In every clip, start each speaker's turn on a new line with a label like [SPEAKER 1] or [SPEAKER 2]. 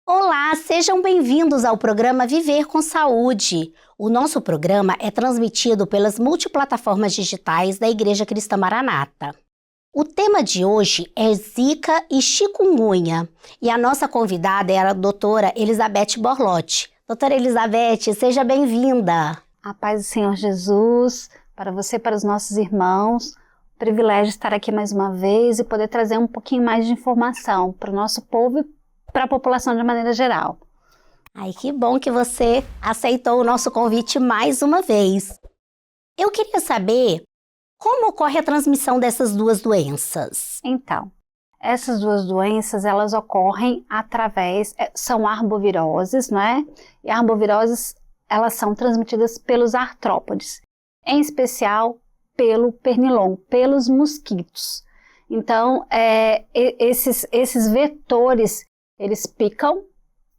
[SPEAKER 1] Olá, sejam bem-vindos ao programa Viver com Saúde. O nosso programa é transmitido pelas multiplataformas digitais da Igreja Cristã Maranata. O tema de hoje é Zika e chikungunya e a nossa convidada é a doutora Elizabeth Borlotti. Doutora Elizabeth, seja bem-vinda.
[SPEAKER 2] A paz do Senhor Jesus, para você e para os nossos irmãos. Privilégio estar aqui mais uma vez e poder trazer um pouquinho mais de informação para o nosso povo e para a população de maneira geral.
[SPEAKER 1] Ai, que bom que você aceitou o nosso convite mais uma vez. Eu queria saber como ocorre a transmissão dessas duas doenças.
[SPEAKER 2] Então, essas duas doenças, elas ocorrem são arboviroses, não é? E arboviroses, elas são transmitidas pelos artrópodes, em especial pelo pernilongo, pelos mosquitos. Então, esses vetores, eles picam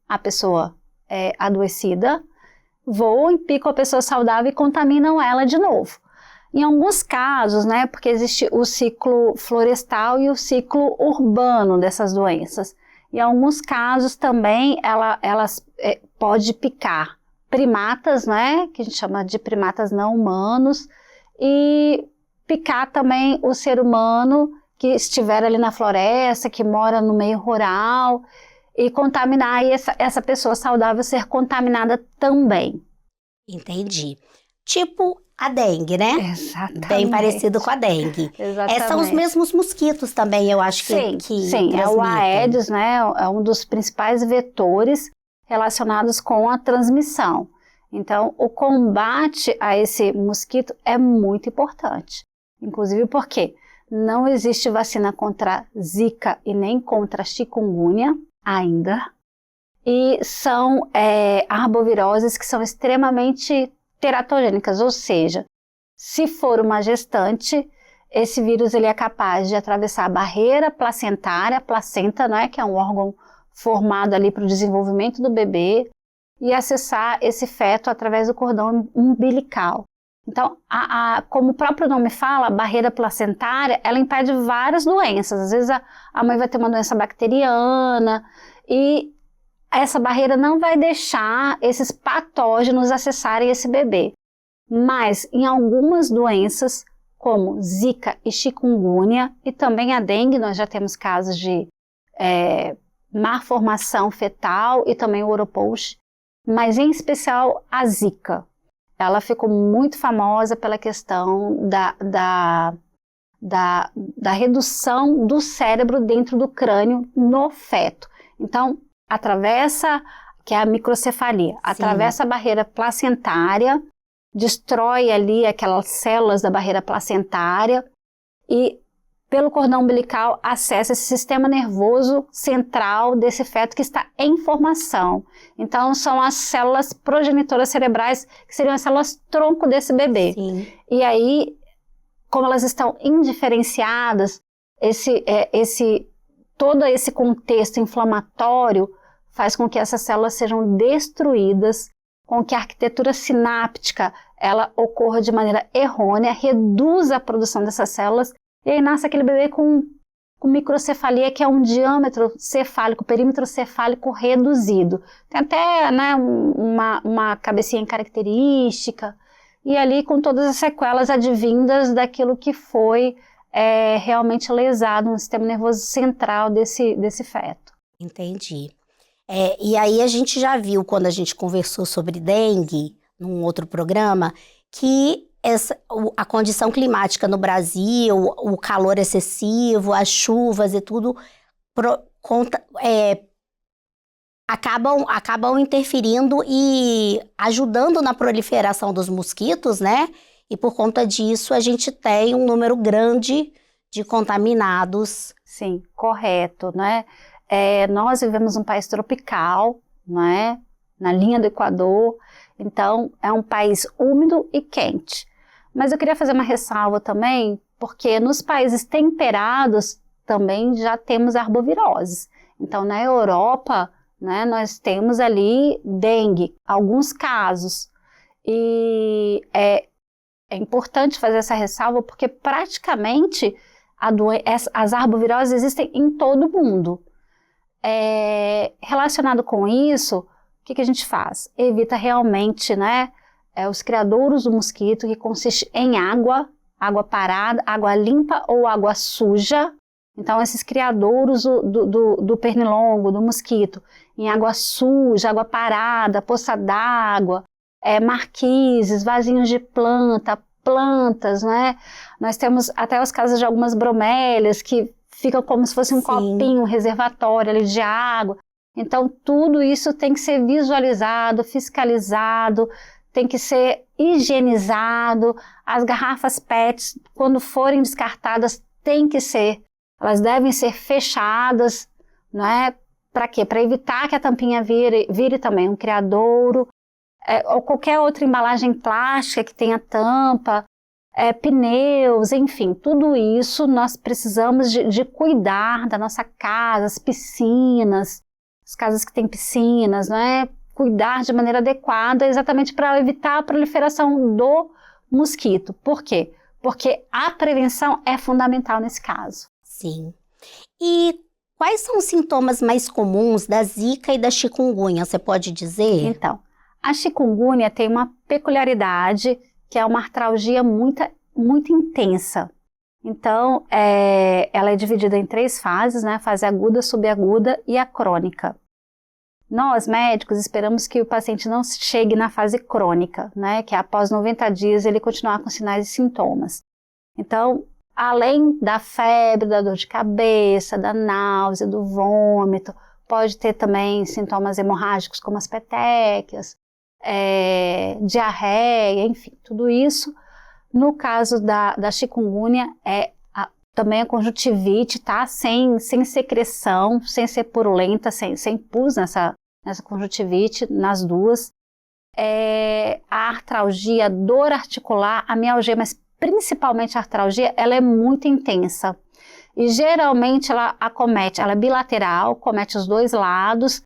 [SPEAKER 2] a pessoa adoecida, voam e picam a pessoa saudável e contaminam ela de novo. Em alguns casos, né, porque existe o ciclo florestal e o ciclo urbano dessas doenças. Em alguns casos também elas pode picar primatas, né, que a gente chama de primatas não humanos, e picar também o ser humano que estiver ali na floresta, que mora no meio rural, e contaminar e essa pessoa saudável ser contaminada também.
[SPEAKER 1] Entendi. Tipo a dengue, né?
[SPEAKER 2] Exatamente.
[SPEAKER 1] Bem parecido com a dengue.
[SPEAKER 2] Exatamente.
[SPEAKER 1] São os mesmos mosquitos também, eu acho que
[SPEAKER 2] Sim, é o Aedes, né? É um dos principais vetores relacionados com a transmissão. Então, o combate a esse mosquito é muito importante. Inclusive porque não existe vacina contra Zika e nem contra chikungunya ainda. E são arboviroses que são extremamente teratogênicas, ou seja, se for uma gestante, esse vírus ele é capaz de atravessar a barreira placentária, a placenta, né, que é um órgão formado ali para o desenvolvimento do bebê, e acessar esse feto através do cordão umbilical. Então, como o próprio nome fala, a barreira placentária, ela impede várias doenças. Às vezes a mãe vai ter uma doença bacteriana e essa barreira não vai deixar esses patógenos acessarem esse bebê. Mas em algumas doenças, como Zika e chikungunya, e também a dengue, nós já temos casos de malformação fetal e também o oropouche, mas em especial a Zika. Ela ficou muito famosa pela questão da redução do cérebro dentro do crânio no feto. Então, que é a microcefalia, atravessa a barreira placentária, destrói ali aquelas células da barreira placentária e, pelo cordão umbilical, acessa esse sistema nervoso central desse feto que está em formação. Então, são as células progenitoras cerebrais, que seriam as células tronco desse bebê.
[SPEAKER 1] Sim.
[SPEAKER 2] E aí, como elas estão indiferenciadas, todo esse contexto inflamatório faz com que essas células sejam destruídas, com que a arquitetura sináptica ela ocorra de maneira errônea, reduza a produção dessas células, e aí nasce aquele bebê com microcefalia, que é um diâmetro cefálico, perímetro cefálico reduzido. Tem até, né, uma cabecinha característica, e ali com todas as sequelas advindas daquilo que foi realmente lesado no sistema nervoso central desse feto.
[SPEAKER 1] Entendi. E aí a gente já viu, quando a gente conversou sobre dengue, num outro programa, que a condição climática no Brasil, o calor excessivo, as chuvas e tudo, acabam interferindo e ajudando na proliferação dos mosquitos, né? E por conta disso a gente tem um número grande de contaminados.
[SPEAKER 2] Sim, correto, né? Nós vivemos um país tropical, né? Na linha do Equador, então é um país úmido e quente. Mas eu queria fazer uma ressalva também, porque nos países temperados também já temos arboviroses. Então na Europa, né, nós temos ali dengue, alguns casos. E é importante fazer essa ressalva porque praticamente as arboviroses existem em todo o mundo. Relacionado com isso, o que a gente faz? Evita realmente, né, os criadouros do mosquito, que consiste em água parada, água limpa ou água suja. Então, esses criadouros do pernilongo, do mosquito, em água suja, água parada, poça d'água, marquises, vasinhos de plantas, né? Nós temos até os casos de algumas bromélias que ficam como se fosse um copinho, um reservatório ali de água. Então, tudo isso tem que ser visualizado, fiscalizado, tem que ser higienizado. As garrafas PET, quando forem descartadas, elas devem ser fechadas, né? Para quê? Para evitar que a tampinha vire também um criadouro, ou qualquer outra embalagem plástica que tenha tampa, pneus, enfim, tudo isso nós precisamos de cuidar da nossa casa, as piscinas, as casas que têm piscinas, né? Cuidar de maneira adequada, exatamente para evitar a proliferação do mosquito. Por quê? Porque a prevenção é fundamental nesse caso.
[SPEAKER 1] Sim. E quais são os sintomas mais comuns da zika e da chikungunya? Você pode dizer?
[SPEAKER 2] Então, a chikungunya tem uma peculiaridade, que é uma artralgia muito intensa. Então, ela é dividida em 3 fases, né? A fase aguda, subaguda e a crônica. Nós, médicos, esperamos que o paciente não chegue na fase crônica, né? Que após 90 dias ele continuar com sinais e sintomas. Então, além da febre, da dor de cabeça, da náusea, do vômito, pode ter também sintomas hemorrágicos como as petequias, diarreia, enfim, tudo isso. No caso da chikungunya, também a conjuntivite, tá? Sem secreção, sem ser purulenta, sem pus nessa conjuntivite, nas duas. A artralgia, a dor articular, a mialgia, mas principalmente a artralgia, ela é muito intensa. E geralmente ela é bilateral, comete os 2 lados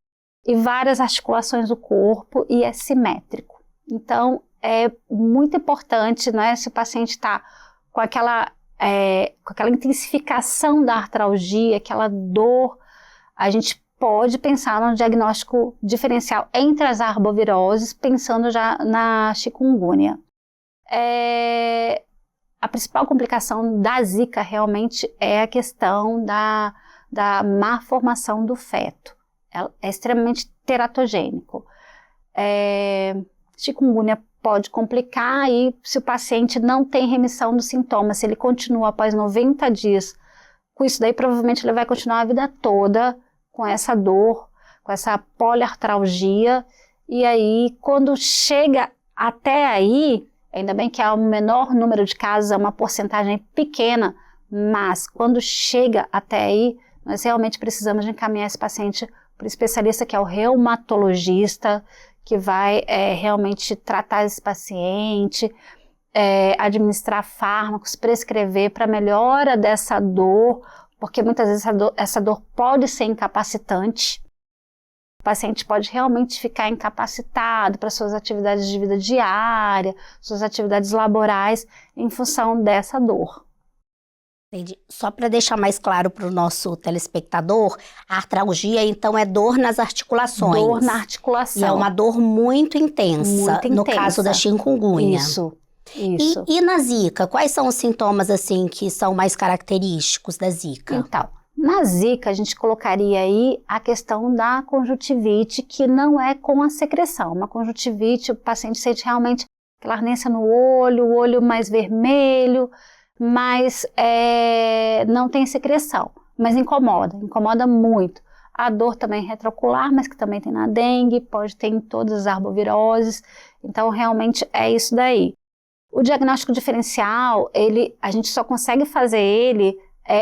[SPEAKER 2] e várias articulações do corpo e é simétrico. Então, é muito importante, né, se o paciente está com aquela intensificação da artralgia, aquela dor, a gente pode pensar no diagnóstico diferencial entre as arboviroses, pensando já na chikungunya. A principal complicação da zika realmente é a questão da má formação do feto. É extremamente teratogênico. Chikungunya pode complicar e se o paciente não tem remissão dos sintomas, se ele continua após 90 dias com isso daí, provavelmente ele vai continuar a vida toda com essa dor, com essa poliartralgia. E aí, quando chega até aí, ainda bem que há um menor número de casos, é uma porcentagem pequena, mas quando chega até aí, nós realmente precisamos de encaminhar esse paciente para o especialista, que é o reumatologista, que vai realmente tratar esse paciente, administrar fármacos, prescrever para melhora dessa dor, porque muitas vezes essa dor pode ser incapacitante. O paciente pode realmente ficar incapacitado para suas atividades de vida diária, suas atividades laborais, em função dessa dor.
[SPEAKER 1] Entendi. Só para deixar mais claro para o nosso telespectador, a artralgia, então, é dor nas articulações.
[SPEAKER 2] Dor na articulação.
[SPEAKER 1] E é uma dor muito intensa, no caso da chikungunya.
[SPEAKER 2] Isso.
[SPEAKER 1] E na zika, quais são os sintomas, assim, que são mais característicos da zika?
[SPEAKER 2] Então, na zika, a gente colocaria aí a questão da conjuntivite, que não é com a secreção. Uma conjuntivite, o paciente sente realmente aquela ardência no olho, o olho mais vermelho, mas não tem secreção, mas incomoda muito. A dor também é retroocular, mas que também tem na dengue, pode ter em todas as arboviroses, então realmente é isso daí. O diagnóstico diferencial, a gente só consegue fazer ele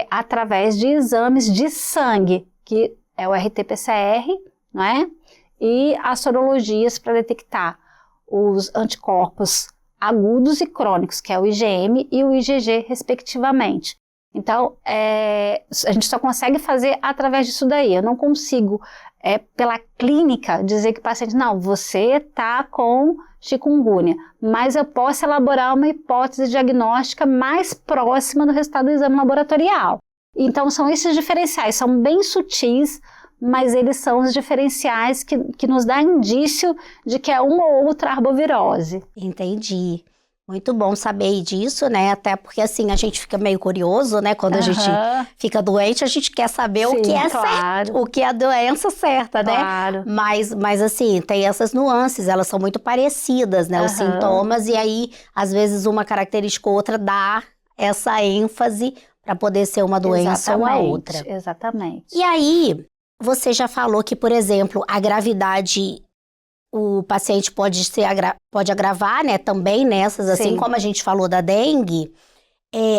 [SPEAKER 2] através de exames de sangue, que é o RT-PCR, não é? E as sorologias para detectar os anticorpos agudos e crônicos, que é o IgM e o IgG, respectivamente. Então, a gente só consegue fazer através disso daí. Eu não consigo, pela clínica, dizer que o paciente, não, você está com chikungunya, mas eu posso elaborar uma hipótese diagnóstica mais próxima do resultado do exame laboratorial. Então, são esses diferenciais, são bem sutis, mas eles são os diferenciais que nos dá indício de que é uma ou outra arbovirose.
[SPEAKER 1] Entendi. Muito bom saber disso, né? Até porque, assim, a gente fica meio curioso, né? Quando a gente fica doente, a gente quer saber o que é certo, o que é a doença certa, né?
[SPEAKER 2] Claro.
[SPEAKER 1] Mas, assim, tem essas nuances, elas são muito parecidas, né? Os sintomas, e aí, às vezes, uma característica ou outra dá essa ênfase para poder ser uma doença ou a outra.
[SPEAKER 2] Exatamente.
[SPEAKER 1] E aí, você já falou que, por exemplo, a gravidade, o paciente pode agravar, né, também nessas, assim como a gente falou da dengue,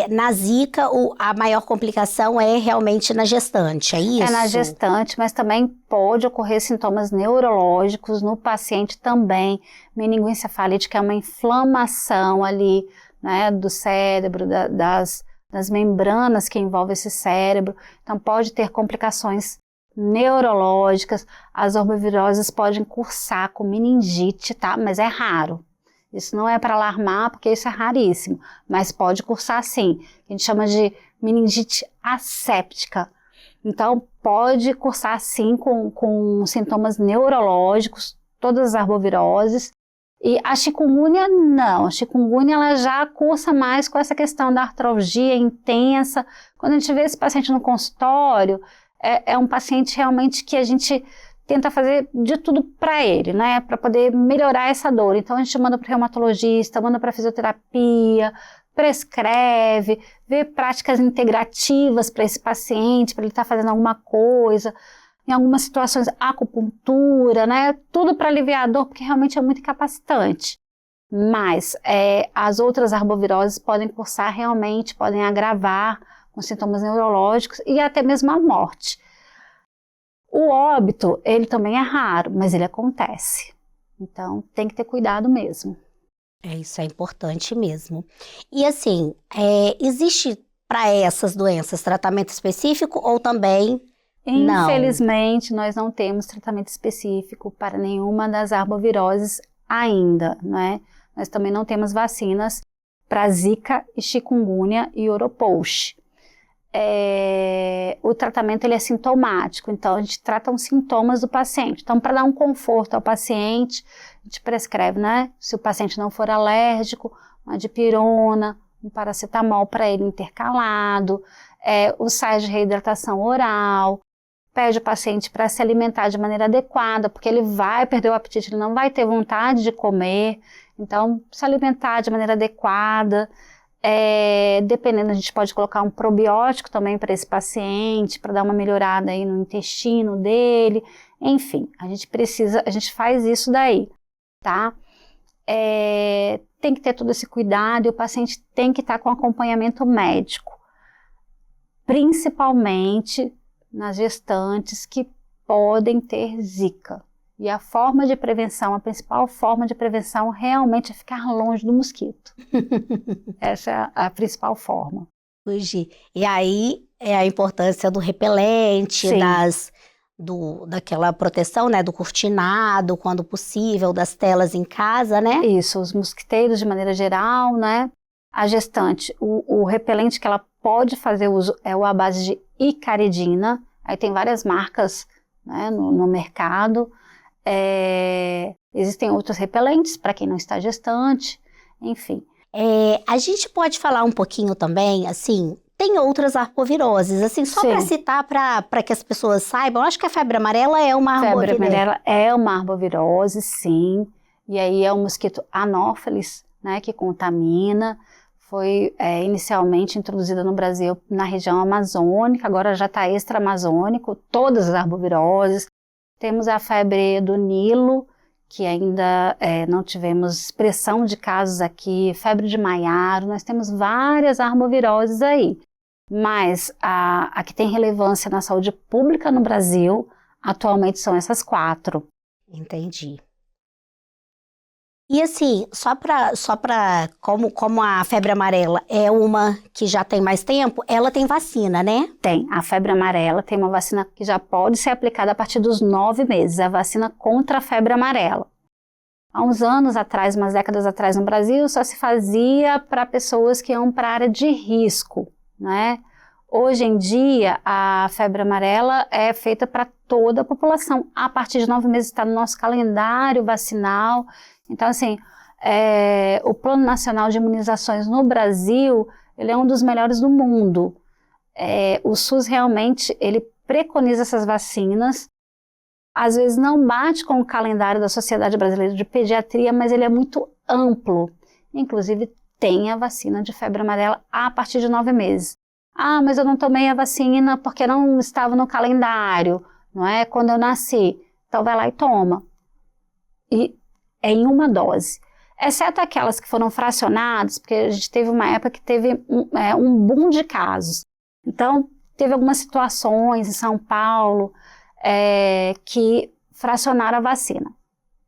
[SPEAKER 1] na zika a maior complicação é realmente na gestante, é isso?
[SPEAKER 2] É na gestante, mas também pode ocorrer sintomas neurológicos no paciente também, meningoencefalite, que é uma inflamação ali, né, do cérebro, das membranas que envolvem esse cérebro, então pode ter complicações neurológicas, as arboviroses podem cursar com meningite, tá? Mas é raro. Isso não é para alarmar, porque isso é raríssimo, mas pode cursar sim. A gente chama de meningite asséptica. Então, pode cursar sim com sintomas neurológicos, todas as arboviroses. E a chikungunya, não. A chikungunya, ela já cursa mais com essa questão da artralgia intensa. Quando a gente vê esse paciente no consultório, é um paciente realmente que a gente tenta fazer de tudo para ele, né? Para poder melhorar essa dor. Então, a gente manda para o reumatologista, manda para fisioterapia, prescreve, vê práticas integrativas para esse paciente, para ele estar fazendo alguma coisa. Em algumas situações, acupuntura, né? Tudo para aliviar a dor, porque realmente é muito incapacitante. Mas as outras arboviroses podem cursar realmente, podem agravar com sintomas neurológicos e até mesmo a morte. O óbito, ele também é raro, mas ele acontece. Então, tem que ter cuidado mesmo.
[SPEAKER 1] Isso é importante mesmo. E assim, existe para essas doenças tratamento específico ou também não?
[SPEAKER 2] Infelizmente, nós não temos tratamento específico para nenhuma das arboviroses ainda, né? Nós também não temos vacinas para Zika e chikungunya e Oropouche. O tratamento ele é sintomático, então a gente trata os sintomas do paciente. Então, para dar um conforto ao paciente, a gente prescreve, né? Se o paciente não for alérgico, uma dipirona, um paracetamol para ele intercalado, os sais de reidratação oral, pede o paciente para se alimentar de maneira adequada, porque ele vai perder o apetite, ele não vai ter vontade de comer, então se alimentar de maneira adequada. Dependendo, a gente pode colocar um probiótico também para esse paciente, para dar uma melhorada aí no intestino dele, enfim, a gente faz isso daí, tá? Tem que ter todo esse cuidado e o paciente tem que estar com acompanhamento médico, principalmente nas gestantes que podem ter zika. E a forma de prevenção, a principal forma de prevenção realmente é ficar longe do mosquito. Essa é a principal forma.
[SPEAKER 1] Fugir. E aí é a importância do repelente, daquela proteção, né, do cortinado, quando possível, das telas em casa, né?
[SPEAKER 2] Isso, os mosquiteiros de maneira geral, né? A gestante, o repelente que ela pode fazer uso é à base de icaridina. Aí tem várias marcas, né, no mercado. Existem outros repelentes para quem não está gestante, enfim.
[SPEAKER 1] A gente pode falar um pouquinho também, assim, tem outras arboviroses, assim, só para citar, para que as pessoas saibam, eu acho que a febre amarela é uma arbovirose.
[SPEAKER 2] Febre amarela é uma arbovirose, sim, e aí é o mosquito Anopheles, né, que contamina. Foi inicialmente introduzida no Brasil na região amazônica, agora já está extra-amazônico, todas as arboviroses. Temos a febre do Nilo, que ainda não tivemos expressão de casos aqui, febre de Maiaro, nós temos várias arboviroses aí. Mas a que tem relevância na saúde pública no Brasil, atualmente são essas 4.
[SPEAKER 1] Entendi. E assim, como a febre amarela é uma que já tem mais tempo, ela tem vacina, né?
[SPEAKER 2] Tem. A febre amarela tem uma vacina que já pode ser aplicada a partir dos 9 meses, a vacina contra a febre amarela. Há uns anos atrás, umas décadas atrás no Brasil, só se fazia para pessoas que iam para a área de risco, né? Hoje em dia, a febre amarela é feita para toda a população. A partir de 9 meses está no nosso calendário vacinal. Então, assim, o Plano Nacional de Imunizações no Brasil, ele é um dos melhores do mundo. O SUS realmente, ele preconiza essas vacinas. Às vezes não bate com o calendário da Sociedade Brasileira de Pediatria, mas ele é muito amplo. Inclusive, tem a vacina de febre amarela a partir de 9 meses. Ah, mas eu não tomei a vacina porque não estava no calendário, não é? Quando eu nasci. Então vai lá e toma. E é em uma dose. Exceto aquelas que foram fracionadas, porque a gente teve uma época que teve um boom de casos. Então, teve algumas situações em São Paulo que fracionaram a vacina.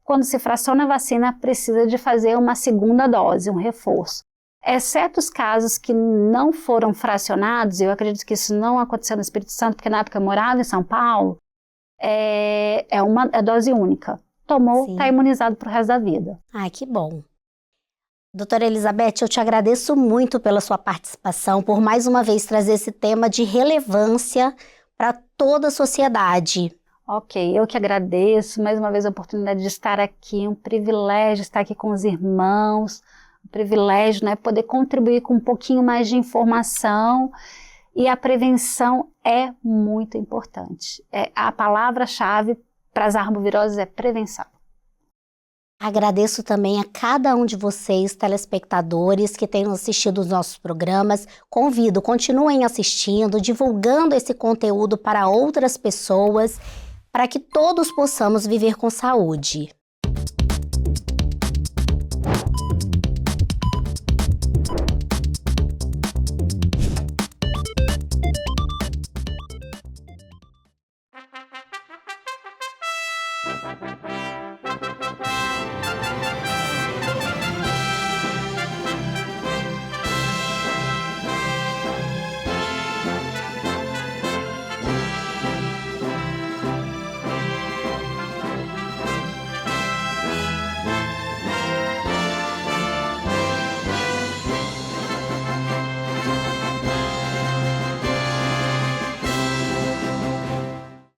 [SPEAKER 2] Quando se fraciona a vacina, precisa de fazer uma segunda dose, um reforço. Exceto os casos que não foram fracionados, eu acredito que isso não aconteceu no Espírito Santo, porque na época eu morava em São Paulo, é dose única. Tomou, está imunizado para o resto da vida.
[SPEAKER 1] Ai, que bom. Doutora Elizabeth, eu te agradeço muito pela sua participação, por mais uma vez trazer esse tema de relevância para toda a sociedade.
[SPEAKER 2] Ok, eu que agradeço mais uma vez a oportunidade de estar aqui, um privilégio estar aqui com os irmãos, um privilégio, né, poder contribuir com um pouquinho mais de informação, e a prevenção é muito importante. A palavra-chave para as arboviroses é prevenção.
[SPEAKER 1] Agradeço também a cada um de vocês, telespectadores, que tenham assistido os nossos programas. Convido, continuem assistindo, divulgando esse conteúdo para outras pessoas, para que todos possamos viver com saúde.